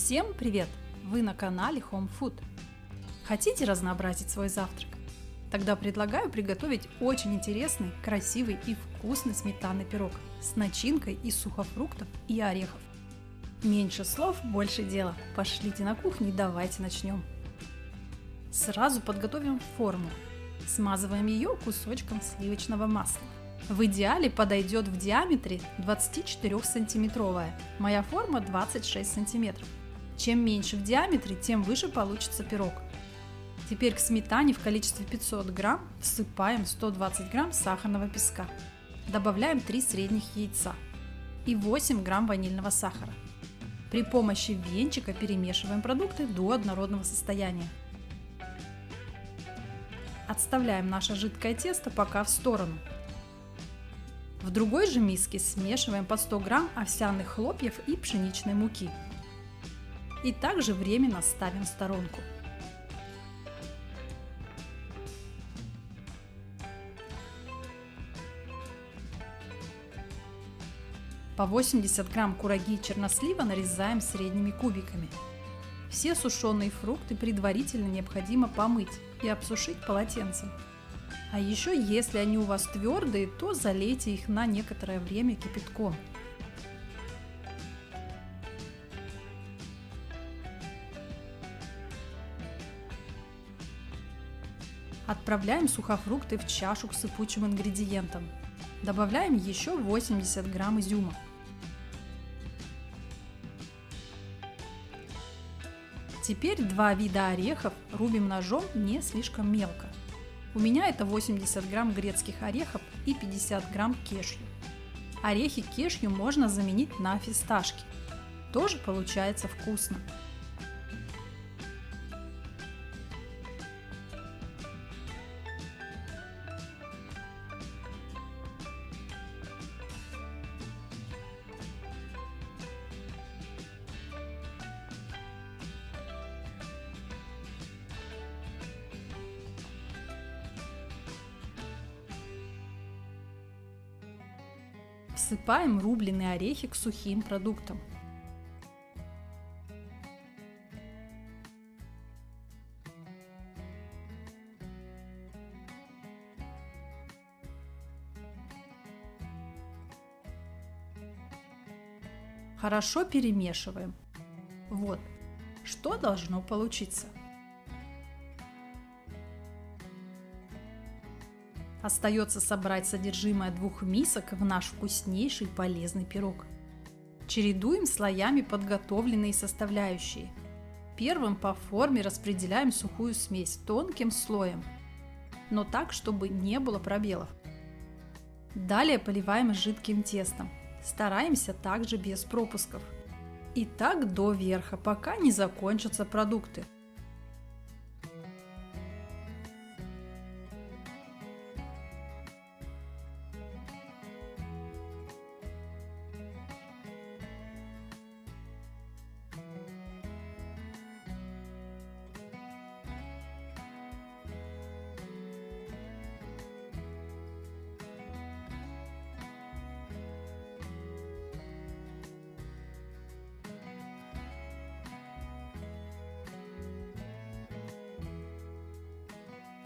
Всем привет! Вы на канале Home Food. Хотите разнообразить свой завтрак? Тогда предлагаю приготовить очень интересный, красивый и вкусный сметанный пирог с начинкой из сухофруктов и орехов. Меньше слов, больше дела. Пошлите на кухню и давайте начнем. Сразу подготовим форму. Смазываем ее кусочком сливочного масла. В идеале подойдет в диаметре 24-сантиметровая. Моя форма 26 сантиметров. Чем меньше в диаметре, тем выше получится пирог. Теперь к сметане в количестве 500 грамм всыпаем 120 грамм сахарного песка. Добавляем 3 средних яйца и 8 грамм ванильного сахара. При помощи венчика перемешиваем продукты до однородного состояния. Отставляем наше жидкое тесто пока в сторону. В другой же миске смешиваем по 100 грамм овсяных хлопьев и пшеничной муки. И также временно ставим в сторонку. По 80 грамм кураги и чернослива нарезаем средними кубиками. Все сушеные фрукты предварительно необходимо помыть и обсушить полотенцем. А еще, если они у вас твердые, то залейте их на некоторое время кипятком. Отправляем сухофрукты в чашу к сыпучим ингредиентам. Добавляем еще 80 грамм изюма. Теперь два вида орехов рубим ножом не слишком мелко. У меня это 80 грамм грецких орехов и 50 грамм кешью. Орехи кешью можно заменить на фисташки. Тоже получается вкусно. Всыпаем рубленые орехи к сухим продуктам. Хорошо перемешиваем. Вот, что должно получиться. Остается собрать содержимое двух мисок в наш вкуснейший полезный пирог. Чередуем слоями подготовленные составляющие. Первым по форме распределяем сухую смесь тонким слоем, но так, чтобы не было пробелов. Далее поливаем жидким тестом. Стараемся также без пропусков. И так до верха, пока не закончатся продукты.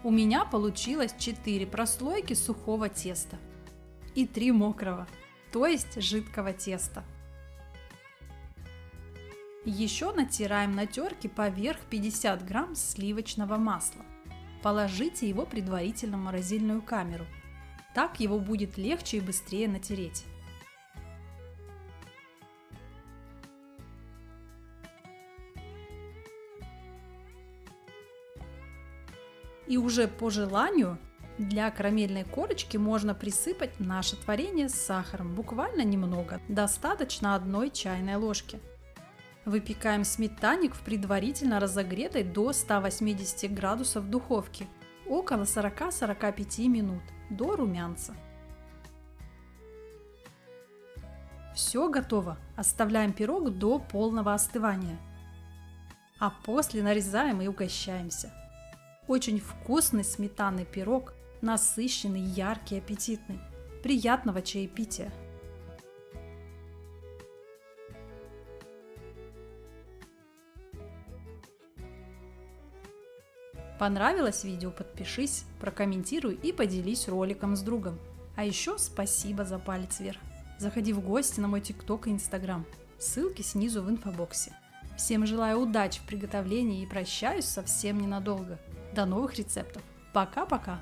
У меня получилось 4 прослойки сухого теста и 3 мокрого, то есть жидкого теста. Еще натираем на терке поверх 50 грамм сливочного масла. Положите его предварительно в морозильную камеру. Так его будет легче и быстрее натереть. И уже по желанию для карамельной корочки можно присыпать наше творение с сахаром, буквально немного, достаточно 1 чайной ложки. Выпекаем сметанник в предварительно разогретой до 180 градусов духовке около 40-45 минут до румянца. Все готово, оставляем пирог до полного остывания, а после нарезаем и угощаемся. Очень вкусный сметанный пирог, насыщенный, яркий, аппетитный. Приятного чаепития! Понравилось видео? Подпишись, прокомментируй и поделись роликом с другом. А еще спасибо за палец вверх. Заходи в гости на мой ТикТок и Инстаграм. Ссылки снизу в инфобоксе. Всем желаю удачи в приготовлении и прощаюсь совсем ненадолго. До новых рецептов. Пока-пока!